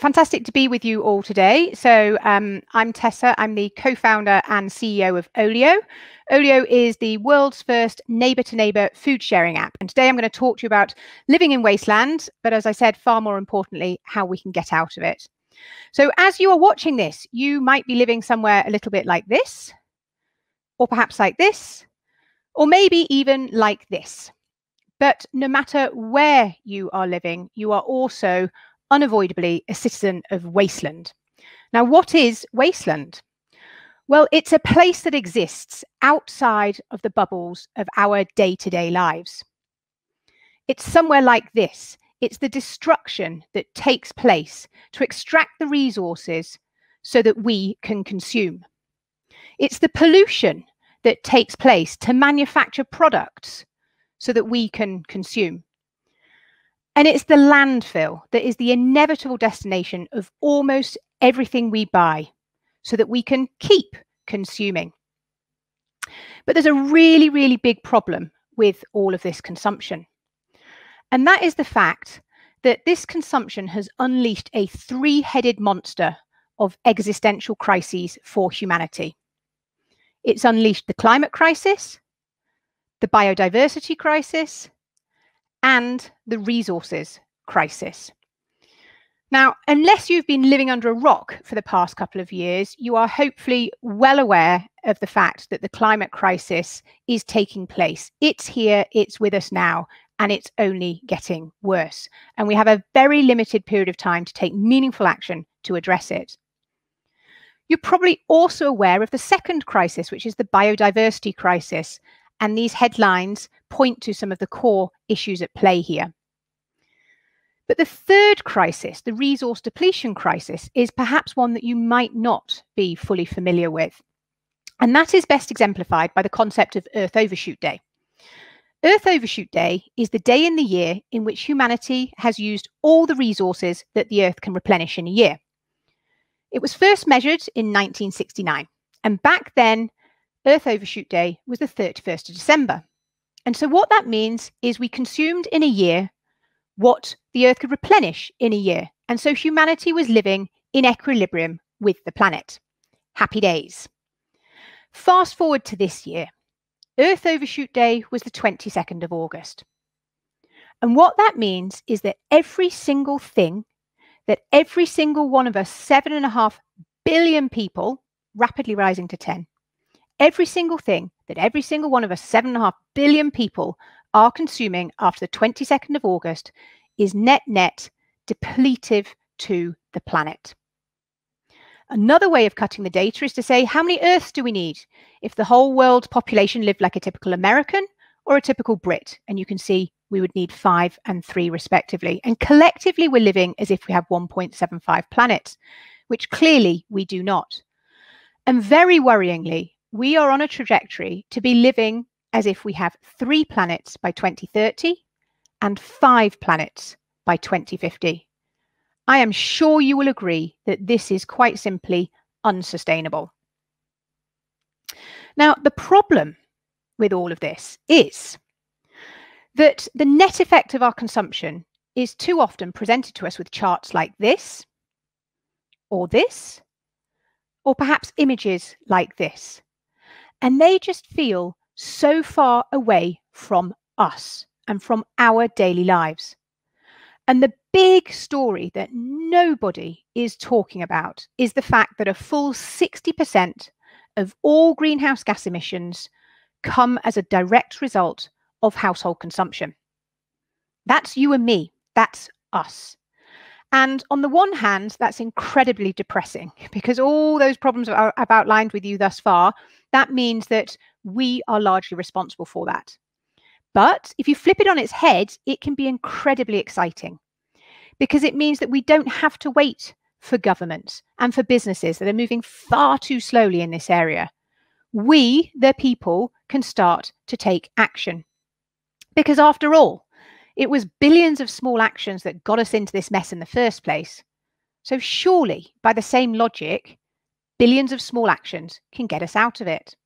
Fantastic to be with you all today. So I'm Tessa. I'm the co-founder and CEO of OLIO. OLIO is the world's first neighbour-to-neighbour food sharing app. And today I'm going to talk to you about living in Wasteland, but as I said, far more importantly, how we can get out of it. So as you are watching this, you might be living somewhere a little bit like this, or perhaps like this, or maybe even like this. But no matter where you are living, you are also unavoidably a citizen of Wasteland. Now, what is Wasteland? Well, it's a place that exists outside of the bubbles of our day-to-day lives. It's somewhere like this. It's the destruction that takes place to extract the resources so that we can consume. It's the pollution that takes place to manufacture products so that we can consume. And it's the landfill that is the inevitable destination of almost everything we buy so that we can keep consuming. But there's a really, really big problem with all of this consumption. And that is the fact that this consumption has unleashed a three-headed monster of existential crises for humanity. It's unleashed the climate crisis, the biodiversity crisis, and the resources crisis. Now, unless you've been living under a rock for the past couple of years, you are hopefully well aware of the fact that the climate crisis is taking place. It's here, it's with us now, and it's only getting worse. And we have a very limited period of time to take meaningful action to address it. You're probably also aware of the second crisis, which is the biodiversity crisis. And these headlines point to some of the core issues at play here. But the third crisis, the resource depletion crisis, is perhaps one that you might not be fully familiar with. And that is best exemplified by the concept of Earth Overshoot Day. Earth Overshoot Day is the day in the year in which humanity has used all the resources that the Earth can replenish in a year. It was first measured in 1969. And back then, Earth Overshoot Day was the 31st of December. And so what that means is we consumed in a year what the Earth could replenish in a year. And so humanity was living in equilibrium with the planet. Happy days. Fast forward to this year. Earth Overshoot Day was the 22nd of August. And what that means is that every single thing that every single one of us, 7.5 billion people, rapidly rising to 10, every single thing that every single one of us, 7.5 billion people, are consuming after the 22nd of August is net depletive to the planet. Another way of cutting the data is to say, how many Earths do we need if the whole world's population lived like a typical American or a typical Brit? And you can see we would need 5 and 3 respectively. And collectively, we're living as if we have 1.75 planets, which clearly we do not. And very worryingly, we are on a trajectory to be living as if we have 3 planets by 2030 and 5 planets by 2050. I am sure you will agree that this is quite simply unsustainable. Now, the problem with all of this is that the net effect of our consumption is too often presented to us with charts like this, or perhaps images like this. And they just feel so far away from us and from our daily lives. And the big story that nobody is talking about is the fact that a full 60% of all greenhouse gas emissions come as a direct result of household consumption. That's you and me. That's us. And on the one hand, that's incredibly depressing because all those problems I've outlined with you thus far, that means that we are largely responsible for that. But if you flip it on its head, it can be incredibly exciting because it means that we don't have to wait for governments and for businesses that are moving far too slowly in this area. We, the people, can start to take action. Because after all, it was billions of small actions that got us into this mess in the first place. So surely, by the same logic, billions of small actions can get us out of it.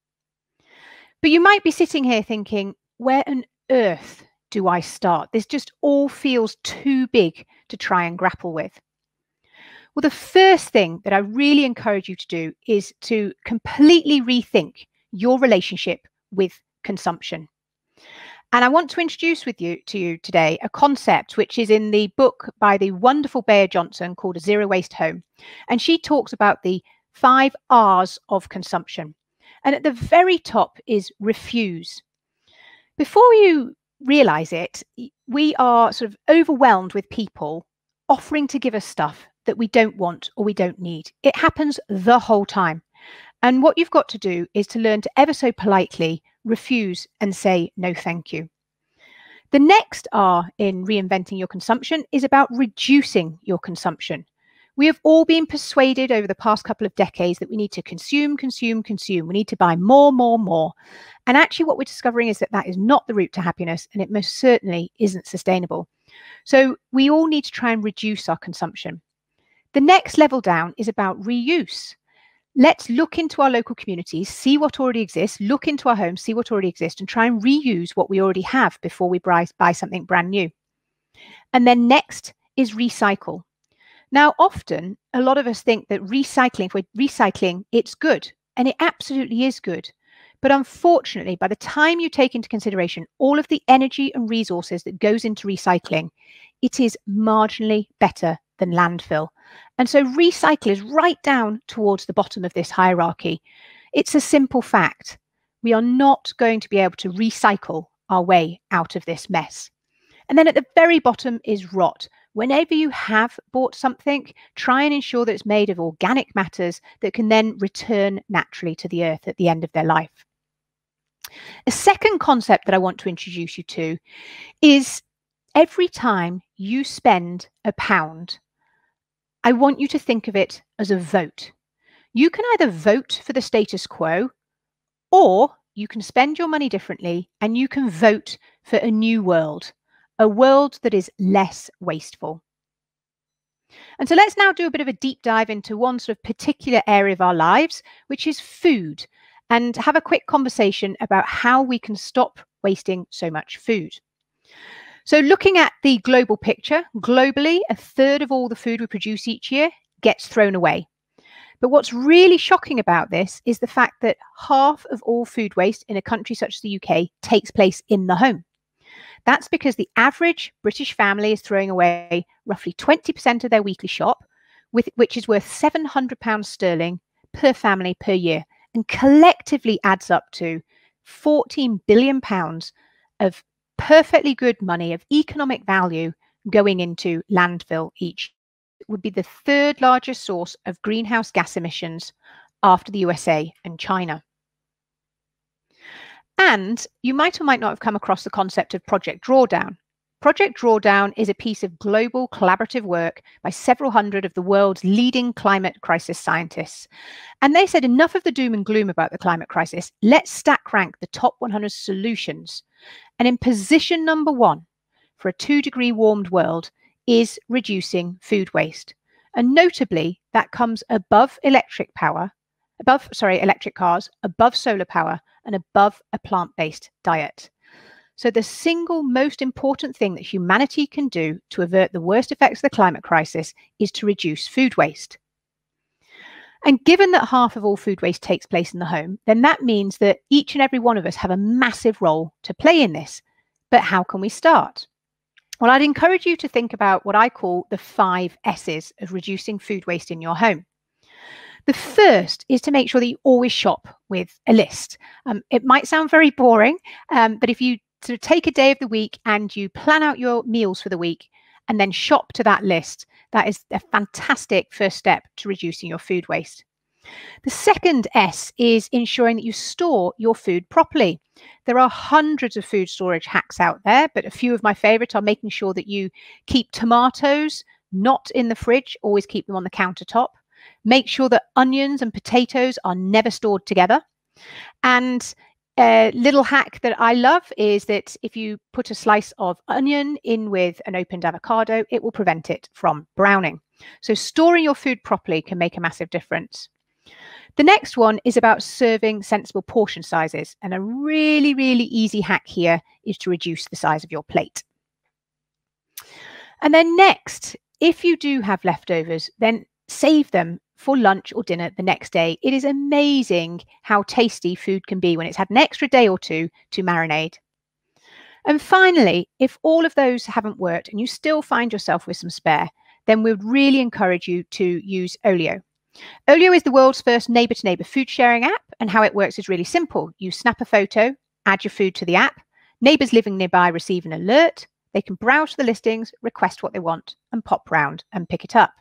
But you might be sitting here thinking, where on earth do I start? This just all feels too big to try and grapple with. Well, the first thing that I really encourage you to do is to completely rethink your relationship with consumption. And I want to introduce to you today a concept which is in the book by the wonderful Bayer Johnson called A Zero Waste Home. And she talks about the 5 R's of consumption. And at the very top is refuse. Before you realize it, we are sort of overwhelmed with people offering to give us stuff that we don't want or we don't need. It happens the whole time. And what you've got to do is to learn to ever so politely refuse and say no thank you. The next R in reinventing your consumption is about reducing your consumption. We have all been persuaded over the past couple of decades that we need to consume, consume, consume. We need to buy more, more, more. And actually what we're discovering is that that is not the route to happiness, and it most certainly isn't sustainable. So we all need to try and reduce our consumption. The next level down is about reuse. Let's look into our local communities, see what already exists, look into our homes, see what already exists, and try and reuse what we already have before we buy something brand new. And then next is recycle. Now, often, a lot of us think that recycling, if we're recycling, it's good. And it absolutely is good. But unfortunately, by the time you take into consideration all of the energy and resources that goes into recycling, it is marginally better than landfill. And so recycle is right down towards the bottom of this hierarchy. It's a simple fact. We are not going to be able to recycle our way out of this mess. And then at the very bottom is rot. Whenever you have bought something, try and ensure that it's made of organic matters that can then return naturally to the earth at the end of their life. A second concept that I want to introduce you to is every time you spend £1, I want you to think of it as a vote. You can either vote for the status quo, or you can spend your money differently and you can vote for a new world, a world that is less wasteful. And so let's now do a bit of a deep dive into one sort of particular area of our lives, which is food, and have a quick conversation about how we can stop wasting so much food. So looking at the global picture, globally, 1/3 of all the food we produce each year gets thrown away. But what's really shocking about this is the fact that half of all food waste in a country such as the UK takes place in the home. That's because the average British family is throwing away roughly 20% of their weekly shop, which is worth £700 sterling per family per year, and collectively adds up to £14 billion of perfectly good money, of economic value, going into landfill each year. It would be the 3rd largest source of greenhouse gas emissions after the USA and China. And you might or might not have come across the concept of Project Drawdown. Project Drawdown is a piece of global collaborative work by several hundred of the world's leading climate crisis scientists. And they said enough of the doom and gloom about the climate crisis. Let's stack rank the top 100 solutions. And in position number 1 for a 2-degree warmed world is reducing food waste. And notably, that comes above electric cars, above solar power, and above a plant-based diet. So the single most important thing that humanity can do to avert the worst effects of the climate crisis is to reduce food waste. And given that half of all food waste takes place in the home, then that means that each and every one of us have a massive role to play in this. But how can we start? Well, I'd encourage you to think about what I call the 5 S's of reducing food waste in your home. The first is to make sure that you always shop with a list. It might sound very boring, but if you sort of take a day of the week and you plan out your meals for the week and then shop to that list, that is a fantastic first step to reducing your food waste. The second S is ensuring that you store your food properly. There are hundreds of food storage hacks out there, but a few of my favorites are making sure that you keep tomatoes not in the fridge, always keep them on the countertop. Make sure that onions and potatoes are never stored together. And a little hack that I love is that if you put a slice of onion in with an opened avocado, it will prevent it from browning. So storing your food properly can make a massive difference. The next one is about serving sensible portion sizes. And a really, really easy hack here is to reduce the size of your plate. And then next, if you do have leftovers, then save them for lunch or dinner the next day. It is amazing how tasty food can be when it's had an extra day or two to marinate. And finally, if all of those haven't worked and you still find yourself with some spare, then we would really encourage you to use OLIO. OLIO is the world's first neighbour-to-neighbour food sharing app, and how it works is really simple. You snap a photo, add your food to the app, neighbours living nearby receive an alert, they can browse the listings, request what they want, and pop round and pick it up.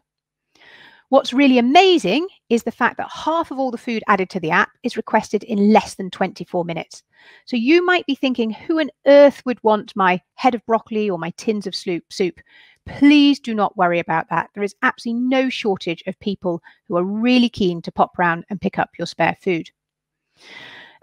What's really amazing is the fact that half of all the food added to the app is requested in less than 24 minutes. So you might be thinking, who on earth would want my head of broccoli or my tins of soup? Please do not worry about that. There is absolutely no shortage of people who are really keen to pop round and pick up your spare food.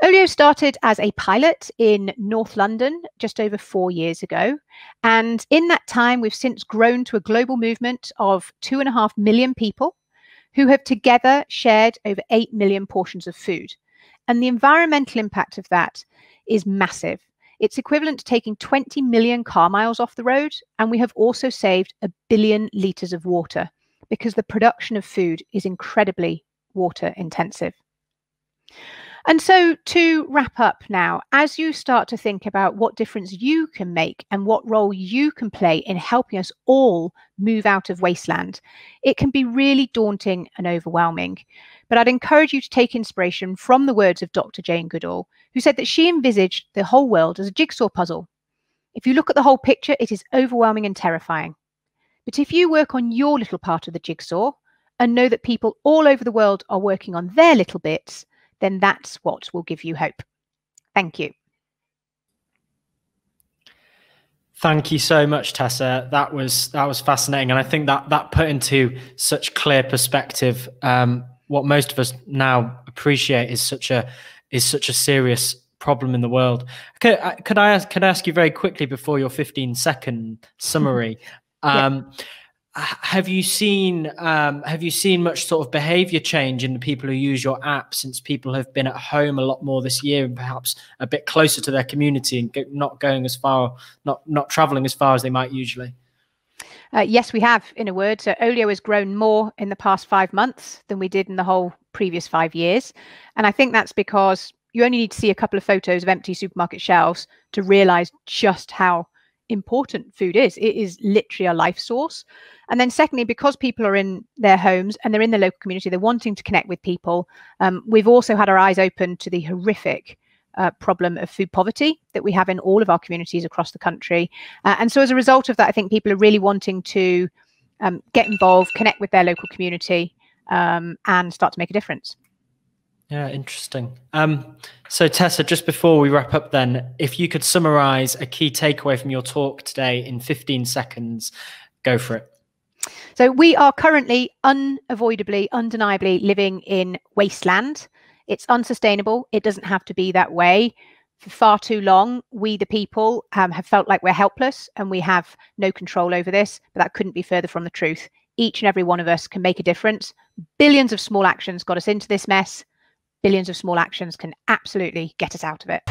OLIO started as a pilot in North London just over 4 years ago. And in that time, we've since grown to a global movement of 2.5 million people who have together shared over 8 million portions of food. And the environmental impact of that is massive. It's equivalent to taking 20 million car miles off the road. And we have also saved 1 billion litres of water because the production of food is incredibly water intensive. And so to wrap up now, as you start to think about what difference you can make and what role you can play in helping us all move out of wasteland, it can be really daunting and overwhelming. But I'd encourage you to take inspiration from the words of Dr. Jane Goodall, who said that she envisaged the whole world as a jigsaw puzzle. If you look at the whole picture, it is overwhelming and terrifying. But if you work on your little part of the jigsaw and know that people all over the world are working on their little bits, then that's what will give you hope. Thank you. Thank you so much, Tessa. That was fascinating, and I think that put into such clear perspective what most of us now appreciate is such a serious problem in the world. Could I ask you very quickly before your 15-second summary? Yeah. Have you seen much sort of behavior change in the people who use your app since people have been at home a lot more this year and perhaps a bit closer to their community and not traveling as far as they might usually? Yes, we have, in a word. So OLIO has grown more in the past 5 months than we did in the whole previous 5 years. And I think that's because you only need to see a couple of photos of empty supermarket shelves to realize just how important food is. It is literally a life source. And then secondly, because people are in their homes and they're in the local community, they're wanting to connect with people. We've also had our eyes open to the horrific problem of food poverty that we have in all of our communities across the country. And so as a result of that, I think people are really wanting to get involved, connect with their local community, and start to make a difference. Yeah, interesting. So Tessa, just before we wrap up then, if you could summarize a key takeaway from your talk today in 15 seconds, go for it. So we are currently unavoidably, undeniably living in wasteland. It's unsustainable. It doesn't have to be that way. For far too long, we, the people, have felt like we're helpless and we have no control over this, but that couldn't be further from the truth. Each and every one of us can make a difference. Billions of small actions got us into this mess. Billions of small actions can absolutely get us out of it.